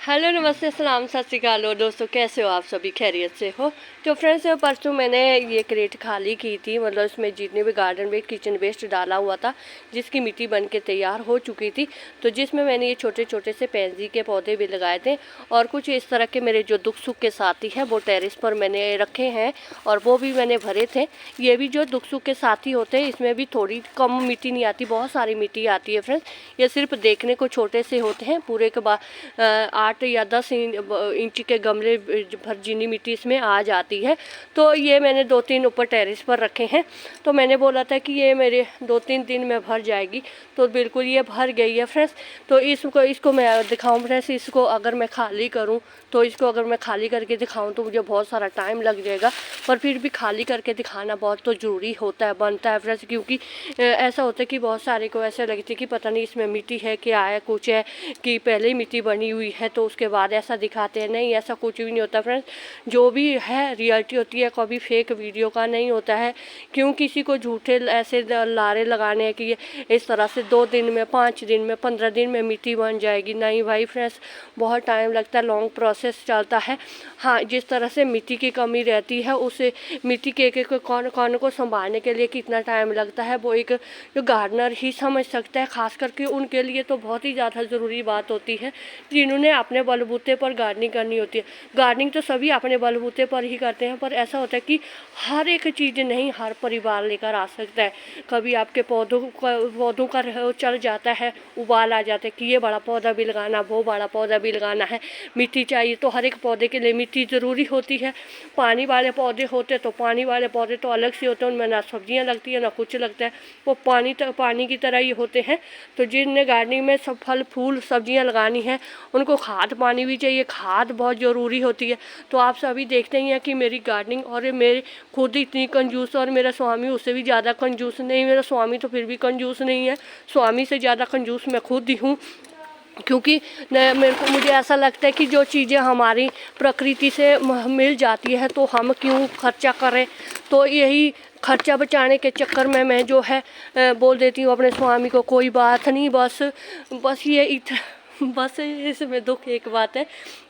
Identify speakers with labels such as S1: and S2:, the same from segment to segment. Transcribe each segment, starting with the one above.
S1: Hello नमस्ते सलाम सत श्री अकाल और दोस्तों, कैसे हो आप सभी? खैरियत से हो? तो फ्रेंड्स, परसों मैंने ये क्रेट खाली की थी, मतलब इसमें जितने भी गार्डन वेस्ट किचन वेस्ट डाला हुआ था, जिसकी मिट्टी बन के तैयार हो चुकी थी, तो जिसमें मैंने ये छोटे छोटे से पैंजी के पौधे भी लगाए थे और कुछ इस तरह के मेरे जो दुख सुख के साथी हैं वो टेरेस पर मैंने रखे हैं और वो भी मैंने भरे थे। ये भी जो दुख सुख के साथी होते हैं इसमें भी थोड़ी कम मिट्टी नहीं आती, बहुत सारी मिट्टी आती है फ्रेंड्स। ये सिर्फ देखने को छोटे से होते हैं, पूरे के बाद 8 या 10 इंच के गमले भर जिनी मिट्टी इसमें आ जाती है। तो ये मैंने 2-3 ऊपर टेरेस पर रखे हैं। तो मैंने बोला था कि ये मेरे 2-3 दिन में भर जाएगी, तो बिल्कुल ये भर गई है फ्रेंड्स। तो इसको मैं दिखाऊं फ्रेंड्स, इसको अगर मैं खाली करूं तो इसको अगर मैं खाली करके दिखाऊं तो मुझे बहुत सारा टाइम लग जाएगा, पर फिर भी खाली करके दिखाना बहुत तो ज़रूरी होता है, बनता है फ्रेंड्स। क्योंकि ऐसा होता है कि बहुत सारे को ऐसे लगती है कि पता नहीं इसमें मिट्टी है क्या है, कुछ है कि पहले ही मिट्टी बनी हुई है तो उसके बाद ऐसा दिखाते हैं। नहीं, ऐसा कुछ भी नहीं होता फ्रेंड्स। जो भी है रियलिटी होती है, कभी फेक वीडियो का नहीं होता है। क्यों किसी को झूठे ऐसे लारे लगाने हैं कि ये इस तरह से 2 दिन में, 5 दिन में, 15 दिन में मिट्टी बन जाएगी? नहीं भाई फ्रेंड्स, बहुत टाइम लगता है, लॉन्ग प्रोसेस चलता है। हाँ, जिस तरह से मिट्टी की कमी रहती है, उसे मिट्टी के कौन को संभालने के लिए कितना टाइम लगता है वो एक जो गार्डनर ही समझ सकता है। खास करके उनके लिए तो बहुत ही ज़्यादा ज़रूरी बात होती है जिन्होंने अपने बलबूते पर गार्डनिंग करनी होती है। गार्डनिंग तो सभी अपने बलबूते पर ही करते हैं, पर ऐसा होता है कि हर एक चीज़ नहीं हर परिवार लेकर आ सकता है। कभी आपके पौधों का चल जाता है, उबाल आ जाता है कि ये बड़ा पौधा भी लगाना, वो बड़ा पौधा भी लगाना है, मिट्टी चाहिए। तो हर एक पौधे के लिए मिट्टी ज़रूरी होती है। पानी वाले पौधे होते तो पानी वाले पौधे तो अलग से होते हैं, उनमें ना सब्जियाँ लगती है ना कुछ लगता है, वो पानी की तरह ही होते हैं। तो जिनने गार्डनिंग में सब फल फूल सब्जियाँ लगानी है उनको खाद पानी भी चाहिए, खाद बहुत ज़रूरी होती है। तो आप सभी देखते ही हैं कि मेरी गार्डनिंग और मेरे खुद इतनी कंजूस, और मेरा स्वामी उससे भी ज़्यादा कंजूस नहीं। मेरा स्वामी तो फिर भी कंजूस नहीं है, स्वामी से ज़्यादा कंजूस मैं खुद ही हूँ। क्योंकि मुझे ऐसा लगता है कि जो चीज़ें हमारी प्रकृति से मिल जाती है तो हम क्यों खर्चा करें। तो यही खर्चा बचाने के चक्कर में मैं जो है बोल देती हूँ अपने स्वामी को, कोई बात नहीं, बस ये बस इसमें दुख एक बात है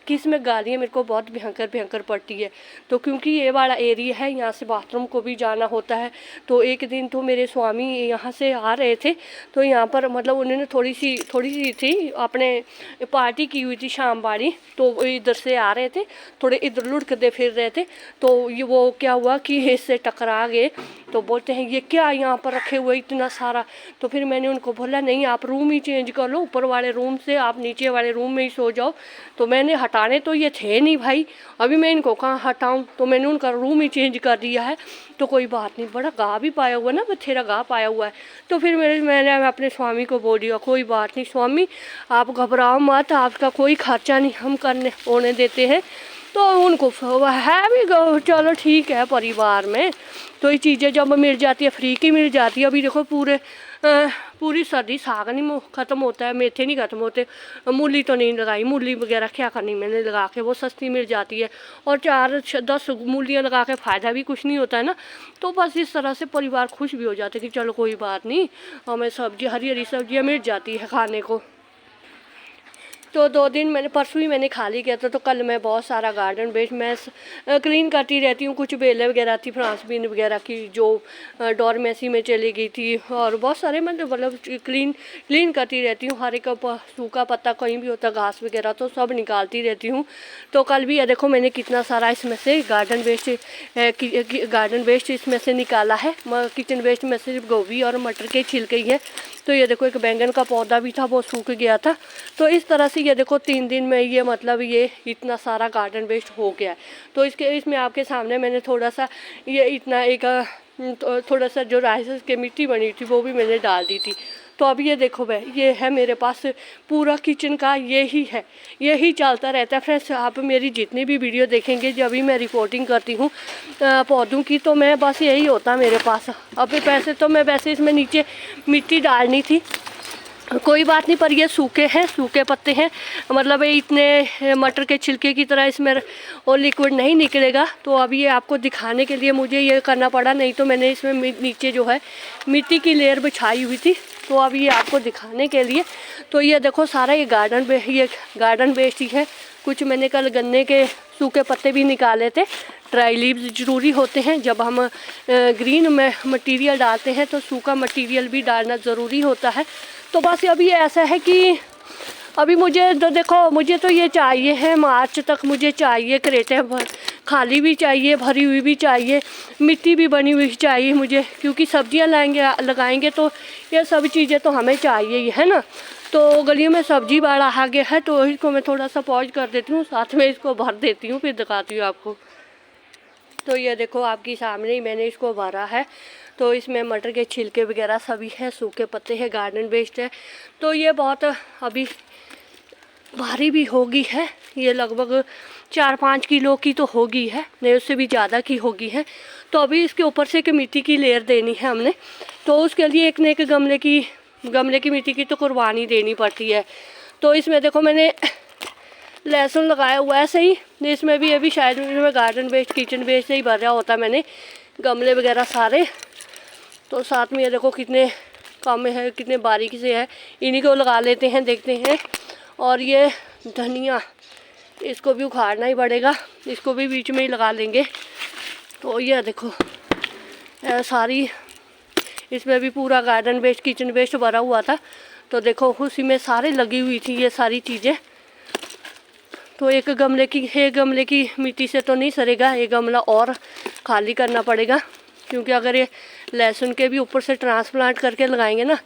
S1: कि इसमें गालियाँ मेरे को बहुत भयंकर पड़ती है। तो क्योंकि ये वाला एरिया है, यहाँ से बाथरूम को भी जाना होता है। तो एक दिन तो मेरे स्वामी यहाँ से आ रहे थे, तो यहाँ पर मतलब उन्होंने थोड़ी सी थी अपने पार्टी की हुई थी शाम वाली, तो इधर से आ रहे थे, थोड़े इधर लुढ़कते फिर रहे थे। तो ये वो क्या हुआ कि इससे टकरा गए। तो बोलते हैं ये क्या यहाँ पर रखे हुए इतना सारा। तो फिर मैंने उनको बोला नहीं, आप रूम ही चेंज कर लो, ऊपर वाले रूम से आप नीचे वाले रूम में ही सो जाओ। तो मैंने हटाने तो ये थे नहीं भाई, अभी मैं इनको कहाँ हटाऊँ, तो मैंने उनका रूम ही चेंज कर दिया है। तो कोई बात नहीं, बड़ा गा भी पाया हुआ ना, बथेरा गा पाया हुआ है। तो फिर मैंने अपने स्वामी को बोल दिया, कोई बात नहीं स्वामी, आप घबराओ मत, आपका कोई खर्चा नहीं हम करने होने देते हैं। तो उनको है भी चलो ठीक है, परिवार में तो ये चीज़ें जब मिल जाती है फ्री की मिल जाती है। अभी देखो पूरी सर्दी साग नहीं ख़त्म होता है, मेथे नहीं ख़त्म होते, मूली तो नहीं लगाई, मूली वगैरह क्या करनी मैंने लगा के, वो सस्ती मिल जाती है। और 4-10 मूलियाँ लगा के फ़ायदा भी कुछ नहीं होता है ना। तो बस इस तरह से परिवार खुश भी हो जाते कि चलो कोई बात नहीं, हमें सब्जी हरी सब्जियाँ मिल जाती है खाने को। तो 2 दिन मैंने परसों ही मैंने खाली किया था, तो कल मैं बहुत सारा गार्डन वेस्ट मैं क्लीन करती रहती हूँ। कुछ बेलें वगैरह थी फ्रांस बीन वगैरह की जो डोरमेसी में चली गई थी, और बहुत सारे मतलब क्लीन करती रहती हूँ। हर एक सूखा पत्ता कहीं भी होता घास वगैरह तो सब निकालती रहती हूँ। तो कल भी देखो मैंने कितना सारा इसमें से गार्डन वेस्ट इसमें से निकाला है। किचन वेस्ट में सिर्फ गोभी और मटर के छिलके ही है। तो ये देखो एक बैंगन का पौधा भी था, वो सूख गया था। तो इस तरह से ये देखो 3 दिन में ये मतलब ये इतना सारा गार्डन वेस्ट हो गया है। तो इसमें आपके सामने मैंने थोड़ा सा ये इतना एक थोड़ा सा जो राइस की मिट्टी बनी थी वो भी मैंने डाल दी थी। तो अब ये देखो भाई, ये है मेरे पास पूरा किचन का यही चलता रहता है फ्रेंड्स। आप मेरी जितनी भी वीडियो देखेंगे जब भी मैं रिपोर्टिंग करती हूँ पौधों की, तो मैं बस यही होता मेरे पास। अब पैसे तो मैं वैसे इसमें नीचे मिट्टी डालनी थी, कोई बात नहीं, पर ये सूखे पत्ते हैं, मतलब ये इतने मटर के छिलके की तरह इसमें और लिक्विड नहीं निकलेगा। तो अब ये आपको दिखाने के लिए मुझे ये करना पड़ा, नहीं तो मैंने इसमें नीचे जो है मिट्टी की लेयर बिछाई हुई थी। तो अब ये आपको दिखाने के लिए, तो ये देखो सारा ये गार्डन वेस्ट ही है। कुछ मैंने कल गन्ने के सूखे पत्ते भी निकाले थे। ड्राई लीव्स ज़रूरी होते हैं, जब हम ग्रीन में मटीरियल डालते हैं तो सूखा मटीरियल भी डालना ज़रूरी होता है। तो बस अभी ऐसा है कि अभी मुझे तो देखो, मुझे तो ये चाहिए है, मार्च तक मुझे चाहिए क्रेटें खाली भी चाहिए, भरी हुई भी चाहिए, मिट्टी भी बनी हुई चाहिए मुझे, क्योंकि सब्जियां लगाएंगे तो ये सब चीज़ें तो हमें चाहिए ही है ना। तो गलियों में सब्जी बाड़ा आ गया है, तो इसको मैं थोड़ा सा पॉज कर देती हूँ, साथ में इसको भर देती हूँ, फिर दिखाती हूँ आपको। तो ये देखो आपकी सामने ही मैंने इसको भरा है। तो इसमें मटर के छिलके वगैरह सभी है, सूखे पत्ते हैं, गार्डन वेस्ट है। तो ये बहुत अभी भारी भी होगी है, ये लगभग 4-5 किलो की तो होगी है, नहीं उससे भी ज़्यादा की होगी है। तो अभी इसके ऊपर से एक मिट्टी की लेयर देनी है हमने, तो उसके लिए एक न एक गमले की मिट्टी की तो कुर्बानी देनी पड़ती है। तो इसमें देखो मैंने लहसुन लगाया हुआ है सही, इसमें भी अभी शायद में गार्डन वेस्ट किचन वेस्ट से ही भरा होता मैंने गमले वगैरह सारे। तो साथ में ये देखो कितने कम है, कितने बारीकी से है, इन्हीं को लगा लेते हैं, देखते हैं। और ये धनिया, इसको भी उखाड़ना ही पड़ेगा, इसको भी बीच में ही लगा लेंगे। तो ये देखो सारी, इसमें भी पूरा गार्डन वेस्ट किचन वेस्ट भरा हुआ था, तो देखो उसी में सारे लगी हुई थी ये सारी चीज़ें। तो एक गमले की मिट्टी से तो नहीं सरेगा, ये गमला और खाली करना पड़ेगा, क्योंकि अगर ये लहसुन के भी ऊपर से ट्रांसप्लांट करके लगाएंगे ना,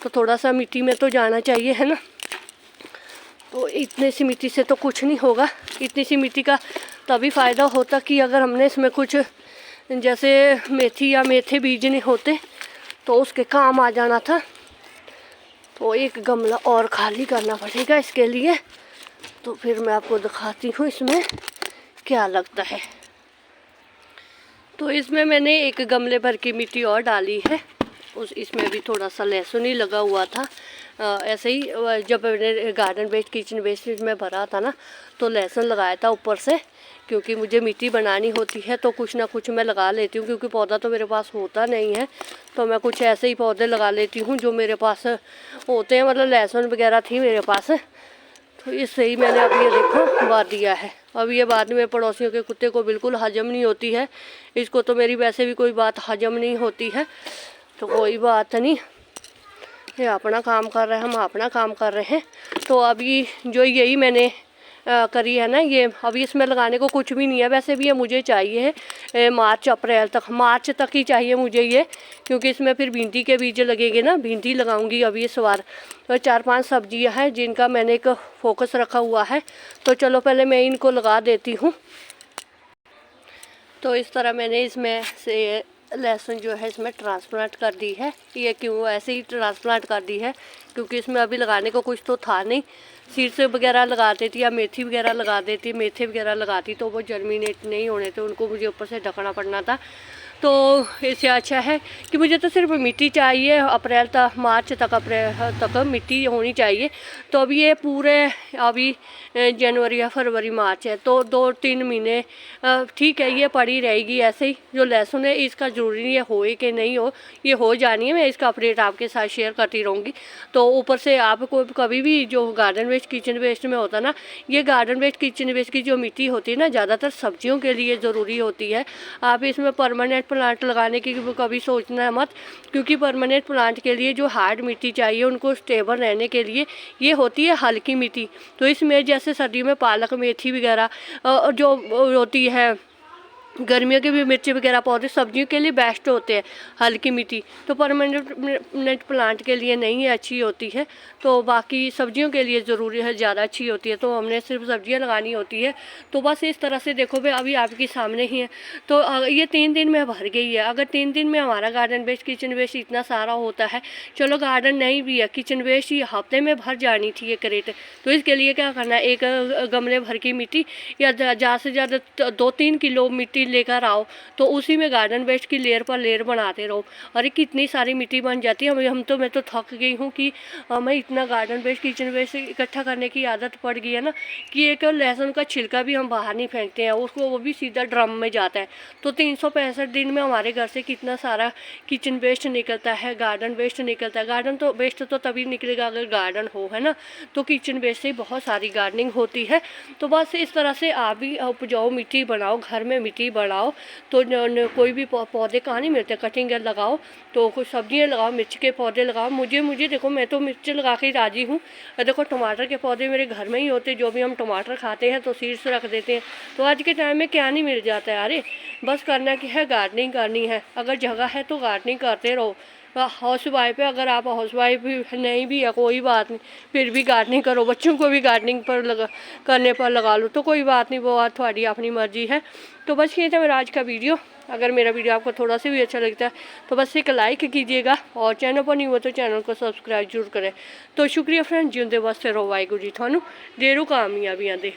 S1: तो थोड़ा सा मिट्टी में तो जाना चाहिए है ना। तो इतने सी मिट्टी से तो कुछ नहीं होगा। इतनी सी मिट्टी का तभी फ़ायदा होता कि अगर हमने इसमें कुछ जैसे मेथी या मेथे बीजने होते तो उसके काम आ जाना था। तो एक गमला और खाली करना पड़ेगा इसके लिए, तो फिर मैं आपको दिखाती हूँ इसमें क्या लगता है। तो इसमें मैंने एक गमले भर की मिट्टी और डाली है, इसमें भी थोड़ा सा लहसुन ही लगा हुआ था। ऐसे ही जब मैंने गार्डन वेस्ट किचन वेस्ट में भरा था ना, तो लहसुन लगाया था ऊपर से, क्योंकि मुझे मिट्टी बनानी होती है तो कुछ ना कुछ मैं लगा लेती हूँ, क्योंकि पौधा तो मेरे पास होता नहीं है। तो मैं कुछ ऐसे ही पौधे लगा लेती हूँ जो मेरे पास होते हैं, मतलब लहसुन वगैरह थी मेरे पास। तो इससे ही मैंने अभी ये देखो बात दिया है। अब ये बाद में पड़ोसियों के कुत्ते को बिल्कुल हजम नहीं होती है, इसको तो मेरी वैसे भी कोई बात हजम नहीं होती है, तो कोई बात नहीं, ये अपना काम कर रहे हैं, हम अपना काम कर रहे हैं। तो अभी जो यही मैंने करी है ना, ये अभी इसमें लगाने को कुछ भी नहीं है। वैसे भी ये मुझे चाहिए है मार्च तक ही चाहिए मुझे ये, क्योंकि इसमें फिर भिंडी के बीज लगेंगे ना, भिंडी लगाऊंगी अभी इस बार। तो 4-5 सब्जियां हैं जिनका मैंने एक फोकस रखा हुआ है, तो चलो पहले मैं इनको लगा देती हूँ। तो इस तरह मैंने इसमें से लहसुन जो है इसमें ट्रांसप्लांट कर दी है। ये क्यों ऐसे ही ट्रांसप्लांट कर दी है, क्योंकि इसमें अभी लगाने को कुछ तो था नहीं। सीड्स वगैरह लगा देती या मेथी वगैरह लगा देती, मेथे वगैरह लगाती तो वो जर्मिनेट नहीं होने थे, उनको मुझे ऊपर से ढकना पड़ना था। तो इससे अच्छा है कि मुझे तो सिर्फ मिट्टी चाहिए, मार्च तक मिट्टी होनी चाहिए। तो अभी ये पूरे अभी जनवरी या फरवरी मार्च है, तो 2-3 महीने ठीक है, ये पड़ी रहेगी ऐसे ही। जो लहसुन है इसका ज़रूरी नहीं है होए कि नहीं हो, ये हो जानी है, मैं इसका अपडेट आपके साथ शेयर करती रहूँगी। तो ऊपर से आपको कभी भी जो गार्डन वेस्ट किचन वेस्ट में होता ना, ये गार्डन वेस्ट किचन वेस्ट की जो मिट्टी होती है ना, ज़्यादातर सब्जियों के लिए ज़रूरी होती है। आप इसमें परमानेंट प्लांट लगाने की कभी सोचना है मत, क्योंकि परमानेंट प्लांट के लिए जो हार्ड मिट्टी चाहिए उनको स्टेबल रहने के लिए ये होती है हल्की मिट्टी। तो इसमें जैसे सर्दी में पालक मेथी वगैरह जो होती है, गर्मियों के भी मिर्ची वगैरह पौधे सब्जियों के लिए बेस्ट होते हैं हल्की मिट्टी। तो परमानेंट प्लांट के लिए नहीं अच्छी होती है, तो बाकी सब्जियों के लिए ज़रूरी है, ज़्यादा अच्छी होती है। तो हमने सिर्फ सब्जियां लगानी होती है। तो बस इस तरह से देखो भाई, अभी आपके सामने ही है। तो ये 3 दिन में भर गई है। अगर 3 दिन में हमारा गार्डन वेस्ट किचन वेस्ट इतना सारा होता है, चलो गार्डन नहीं भी है, किचन वेस्ट ही हफ्ते में भर जानी थी ये क्रेट। तो इसके लिए क्या करना है, एक गमले भर की मिट्टी या ज़्यादा से ज़्यादा 2-3 किलो मिट्टी मशीन लेकर आओ तो उसी में गार्डन वेस्ट की लेयर पर लेयर बनाते रहो। अरे कितनी सारी मिट्टी बन जाती है। मैं तो थक गई हूँ कि मैं इतना गार्डन वेस्ट किचन वेस्ट इकट्ठा करने की आदत पड़ गई है ना कि एक लहसुन का छिलका भी हम बाहर नहीं फेंकते हैं, उसको वो भी सीधा ड्रम में जाता है। तो 365 दिन में हमारे घर से कितना सारा किचन वेस्ट निकलता है, गार्डन वेस्ट निकलता है। गार्डन तो वेस्ट तो तभी निकलेगा अगर गार्डन हो, है ना। तो किचन वेस्ट से बहुत सारी गार्डनिंग होती है। तो बस इस तरह से आप भी उपजाऊ मिट्टी बनाओ, घर में मिट्टी बढ़ाओ। तो कोई भी पौधे कहाँ नहीं मिलते, कटिंग लगाओ, तो कुछ सब्जियाँ लगाओ, मिर्च के पौधे लगाओ। मुझे देखो, मैं तो मिर्च लगा के राजी हूँ। देखो टमाटर के पौधे मेरे घर में ही होते, जो भी हम टमाटर खाते हैं तो सीड्स रख देते हैं। तो आज के टाइम में क्या नहीं मिल जाता है। अरे बस करना क्या है, गार्डनिंग करनी है। अगर जगह है तो गार्डनिंग करते रहो। हाउस वाइफ है, अगर आप हाउस वाइफ भी नहीं भी है कोई बात नहीं, फिर भी गार्डनिंग करो। बच्चों को भी गार्डनिंग पर करने पर लगा लो तो कोई बात नहीं, वो बात थोड़ी अपनी मर्जी है। तो बस ये था मेरा आज का वीडियो। अगर मेरा वीडियो आपको थोड़ा सा भी अच्छा लगता है तो बस एक लाइक कीजिएगा, और चैनल पर नहीं हो तो चैनल को सब्सक्राइब जरूर करें। तो शुक्रिया फ्रेंड, जिंदे वास्ते रहो। वाहिगुरू जी थानू देरू कामयाबियां दे।